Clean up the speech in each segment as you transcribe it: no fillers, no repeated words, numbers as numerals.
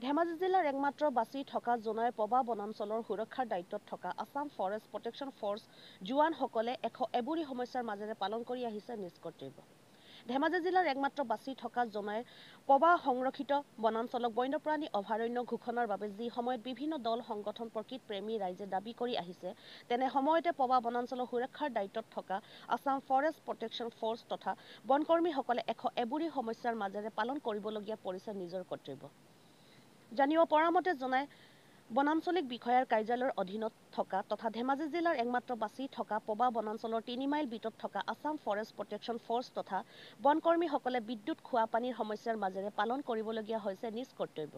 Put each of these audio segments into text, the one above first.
ধেমাজি জিলাৰ একমাত্ৰ বাচি থকা জোনাই পবা বনাঞ্চলৰ সুৰক্ষাৰ দায়িত্বত থকা আসাম ফৰেষ্ট প্ৰটেকশ্যন ফ'ৰ্চ জোৱানসকলে এবোৰি সমস্যাৰ মাজেৰে পালন কৰি আহিছে নিজ কৰ্তব্য। ধেমাজি জিলাৰ একমাত্ৰ বাচি থকা জোনাইৰ পবা সংৰক্ষিত বনাঞ্চলক বন্যপ্ৰাণী অভয়াৰণ্য ঘোষণাৰ বাবে যি সময়ত বিভিন্ন দল সংগঠন প্ৰকৃতপ্ৰেমী ৰাইজে দাবী কৰি আহিছে, তেনে সময়তে পবা বনাঞ্চলৰ সুৰক্ষাৰ দায়িত্বত থকা আসাম ফৰেষ্ট প্ৰটেকশ্যন ফ'ৰ্চ তথা বনকৰ্মীসকলে এবোৰি সমস্যাৰ মাজেৰে পালন কৰিবলগীয়া পৰিছে নিজৰ কৰ্তব্য। জানিব পৰা মতে জনাই বনাঞ্চলিক বিষয়াৰ কাৰ্যালয়ৰ অধীনত থকা তথা ধেমাজি জিলাৰ একমাত্ৰ বাচি থকা পবা বনাঞ্চলৰ ৩ মাইল ভিতৰত থকা আসাম ফৰেষ্ট প্ৰটেকশ্যন ফ'ৰ্চ তথা বনকৰ্মীসকলে বিদ্যুৎ খোৱা পানীৰ সমস্যাৰ মাজেৰে পালন কৰিবলগীয়া হৈছে নিজ কৰ্তব্য।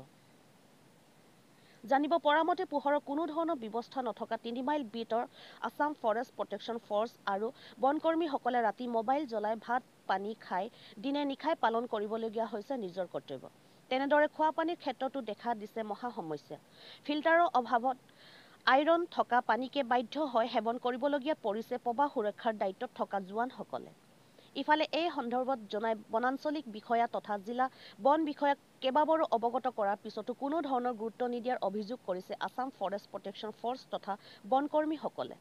জানিব পৰা মতে পোহৰৰ কোনো ধৰণৰ ব্যৱস্থা নথকা ৩ মাইল ভিতৰ আসাম ফৰেষ্ট প্ৰটেকশ্যন ফ'ৰ্চ আৰু বনকৰ্মীসকলে ৰাতি মোবাইল জ্বলাই ভাত পানী খাই দিনে নিশাই পালন কৰিবলগীয়া হৈছে নিজৰ কৰ্তব্য। তেনেদৰে খোৱা পানীৰ ক্ষেত্ৰতো দেখা দিছে মহা সমস্যা। ফিল্টাৰৰ অভাৱত আইৰণ থকা পানীকে বাধ্য হৈ সেৱন কৰিবলগীয়া পৰিছে পবা সুৰক্ষাৰ দায়িত্বত থকা জোৱানসকলে। ইফালে এই সন্দৰ্ভত জনাই বনাঞ্চলিক বিষয়া তথা জিলা বন বিষয়াক কেইবাবাৰো অৱগত কৰাৰ পিছতো কোনো ধৰণৰ গুৰুত্ব নিদিয়াৰ অভিযোগ কৰিছে আসাম ফৰেষ্ট প্ৰটেকশ্যন ফ'ৰ্চ তথা বনকৰ্মীসকলে।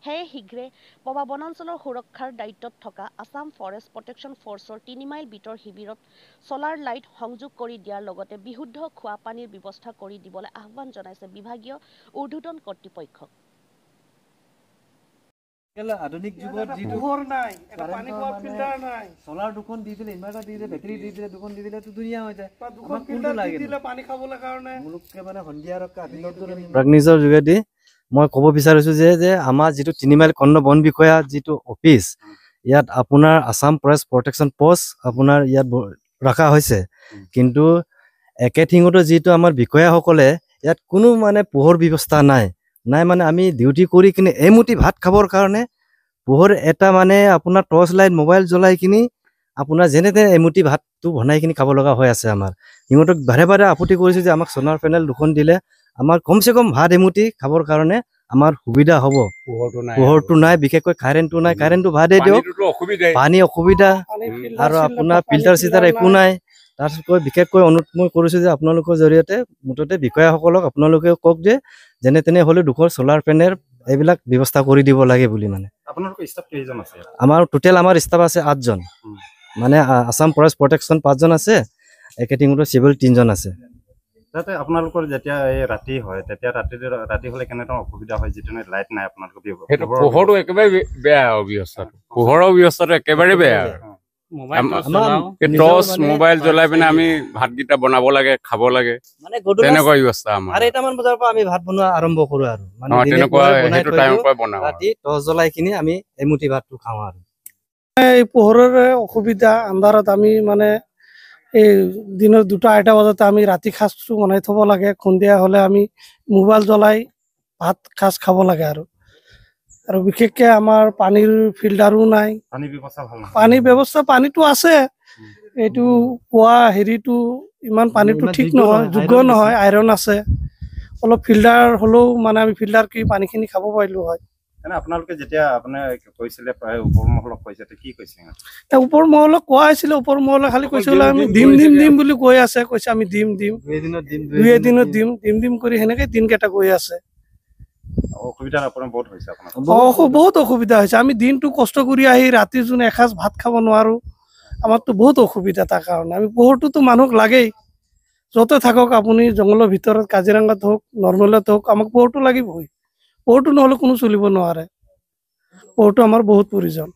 সেয়ে শীঘ্ৰে পবা বনাঞ্চলৰ সুৰক্ষাৰ দায়িত্বত থকা আসাম ফৰেষ্ট প্ৰটেকশ্যন ফ'ৰ্চৰ ৩ মাইল ভিতৰ শিবিৰত ছলাৰ লাইট সংযোগ কৰি দিয়াৰ লগতে বিশুদ্ধ খোৱা পানীৰ ব্যৱস্থা কৰি দিবলৈ আহ্বান জনাইছে বিভাগীয় ঊৰ্ধ্বতন কৰ্তৃপক্ষক। আধুনিক যুগত পোহৰ নাই, এটা পানী খোৱাৰ ফিল্টাৰ নাই, ছলাৰ দুখন দি দিলে, ইনভাৰ্টাৰ দি দিলে, বেটাৰী দি দিলে, দুখন দি দিলে তো ধুনীয়া হৈ যায়। দুখন ফিল্টাৰ দি দিলে পানী খাবলৈ কাৰণে মুলুককে মানে সন্ধিয়া প্ৰাগনিউজৰ যোগেদি মই ক'ব বিচাৰিছো যে আমাৰ যিটো ৩ মাইল খণ্ড বন বিষয়া যিটো অফিচ, ইয়াত আপোনাৰ আসাম ফৰেষ্ট প্ৰটেকশ্যন ফ'ৰ্চ আপোনাৰ ইয়াত ৰখা হৈছে, কিন্তু একেঠিঙতো যিটো আমাৰ বিষয়াসকলে ইয়াত কোনো মানে পোহৰ ব্যৱস্থা নাই মানে আমি ডিউটি কৰি কিনে এমুঠি ভাত খাবৰ কাৰণে পোহৰ এটা মানে আপোনাৰ টৰ্চ লাইট মোবাইল জ্বলাই কিনি আপোনাৰ যেনে তেনে এমুঠি ভাতটো বনাই কিনি খাব লগা হৈ আছে। আমাৰ সিহঁতক বাৰে বাৰে আপত্তি কৰিছে যে আমাক সোলাৰ পেনেল দুখন দিলে আমাৰ কমচে কম ভাত এমুঠি খাবৰ কাৰণে আমাৰ সুবিধা হ'ব। পোহৰটো নাই, বিশেষকৈ কাৰেণ্টটো নাই, কাৰেণ্টটো ভাদে দিয়ক, পানী অসুবিধা আৰু আপোনাৰ ফিল্টাৰ চিল্টাৰ একো নাই। তাৰপিছত বিশেষকৈ অনুৰোধ মই কৰিছোঁ যে আপোনালোকৰ জৰিয়তে মুঠতে বিষয়াসকলক আপোনালোকে কওক যে যেনে তেনে হ'লেও দুখৰ ছলাৰ পেনেল এইবিলাক ব্যৱস্থা কৰি দিব লাগে বুলি। মানে আমাৰ টোটেল আমাৰ ষ্টাফ আছে 8জন, মানে আসাম ফৰেষ্ট প্ৰটেকশ্যন 5জন আছে, একেটিঙতো চিভিল 3জন আছে। যাতে আপোনালোকৰ যেতিয়া এই ৰাতি হয় তেতিয়া ৰাতি হ'লে কেনেধৰণৰ অসুবিধা হয়, যিটো লাইট নাই আপোনালোকৰ সেইটো পোহৰটো একেবাৰে বেয়া, অৱস্থাটো পোহৰৰ ব্যৱস্থাটো একেবাৰে বেয়া। টৰ্চ মোবাইল জ্বলাই পিনে আমি ভাতকেইটা বনাব লাগে, খাব লাগে, তেনেকুৱা ব্যৱস্থা আমাৰ। 2:30মান বজাৰ পৰা আমি ভাত বনোৱা আৰম্ভ কৰোঁ আৰু মানে তেনেকুৱা সেইটো টাইমৰ পৰা বনাওঁ, ৰাতি টৰ্চ জ্বলাই কিনি আমি এমুঠি ভাতটো খাওঁ। আৰু এই পোহৰৰে অসুবিধা, আন্ধাৰত আমি মানে এই দিনৰ 2টা-2:30 বজাতে আমি ৰাতি সাজটো বনাই থ'ব লাগে, সন্ধিয়া হ'লে আমি মোবাইল জ্বলাই ভাত সাজ খাব লাগে। আৰু বিশেষকৈ আমাৰ পানীৰ ফিল্টাৰো নাই, পানী ব্যৱস্থা পানীটো আছে, এইটো পোৱা হেৰিটো ইমান পানীটো ঠিক নহয়, যোগ্য নহয়, আইৰণ আছে। অলপ ফিল্টাৰ হ'লেও মানে আমি ফিল্টাৰ কৰি পানীখিনি খাব পাৰিলোঁ হয়। আপোনালোকে যেতিয়া আপোনাৰ কৈছিলে প্ৰায় ওপৰ মহলক কৈছে, কি কৈছে? ওপৰ মহলক কোৱা হৈছিলে, ওপৰ মহলে খালি কৈছিলে আমি দিম বুলি কৈ আছে, কৈছে আমি দিম 2 এদিনত দিম কৰি সেনেকে দিনকেইটা গৈ আছে। বহুত অসুবিধা হৈছে, আমি দিনটো কষ্ট কৰি আহি ৰাতি যোন এসাঁজ ভাত খাব নোৱাৰো, আমাৰতো বহুত অসুবিধা। তাৰ কাৰণে আমি পোহৰটোতো মানুহক লাগেই, য'তে থাকক আপুনি, জংঘলৰ ভিতৰত, কাজিৰঙাত হওক, নৰ্মেলত হওক, আমাক পোহৰটো লাগিবই। পোহৰটো নহ'লে কোনো চলিব নোৱাৰে, পোহৰটো আমাৰ বহুত প্ৰয়োজন।